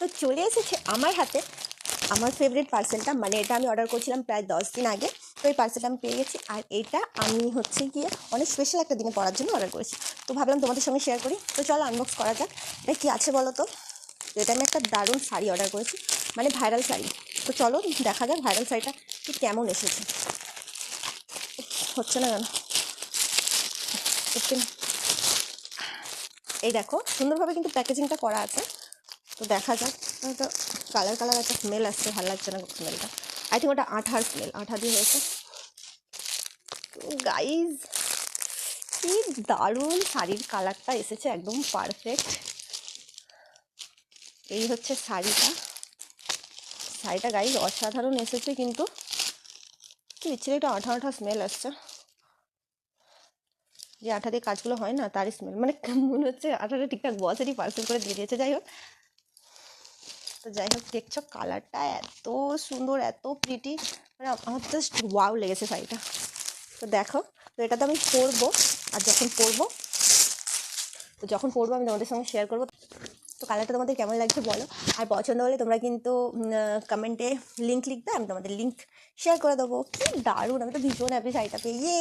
তো চলে এসেছে আমার হাতে আমার ফেভারিট পার্সেলটা, মানে এটা আমি অর্ডার করছিলাম প্রায় 10 দিন আগে। তো এই পার্সেলটা আমি পেয়ে গেছি, আর এটা আমি হচ্ছে গিয়ে অনেক স্পেশাল একটা দিনে পরার জন্য অর্ডার করেছি। তো ভাবলাম তোমাদের সঙ্গে শেয়ার করি। তো চলো আনবক্স করা যাক, এটা কী আছে বলো তো। এটা আমি একটা দারুণ শাড়ি অর্ডার করেছি, মানে ভাইরাল শাড়ি। তো চলো দেখা যাক ভাইরাল শাড়িটা ঠিক কেমন এসেছে। হচ্ছে না কেন একটু, এই দেখো সুন্দরভাবে কিন্তু প্যাকেজিংটা করা আছে। তো দেখা যাক। তো কালার কালার একটা স্মেল আসছে, ভালো লাগছে না স্মেলটা। আই থিঙ্ক ওটা আঠার স্মেল, আঠা দিয়ে হয়েছে। গাইজ কি দারুণ শাড়ির কালারটা এসেছে, একদম পারফেক্ট। এই হচ্ছে শাড়িটা। শাড়িটা গাইজ অসাধারণ এসেছে, কিন্তু কি বিচ্ছিরি একটা আঠা আঠা স্মেল আসছে। যে আঠা দিয়ে কাজগুলো হয় না তারই স্মেল, মানে মনে হচ্ছে আঠাটা ঠিকঠাক বসেরই পার্সেল করে দিয়ে দিয়েছে। যাই হোক, তো যাই হোক দেখছো কালারটা এত সুন্দর, এত প্রিটি, মানে আমার জাস্ট ওয়াও লেগেছে শাড়িটা। তো দেখো, তো এটা তো আমি পরবো, আর যখন পরবো আমি তোমাদের সঙ্গে শেয়ার করবো। তো কালারটা তোমাদের কেমন লাগছে বলো, আর পছন্দ হলে তোমরা কিন্তু কমেন্টে লিঙ্ক লিখবে, আমি তোমাদের লিঙ্ক শেয়ার করে দেবো। কি দারুণ, আমি তো ভীষণ হ্যাপি শাড়িটা পেয়ে।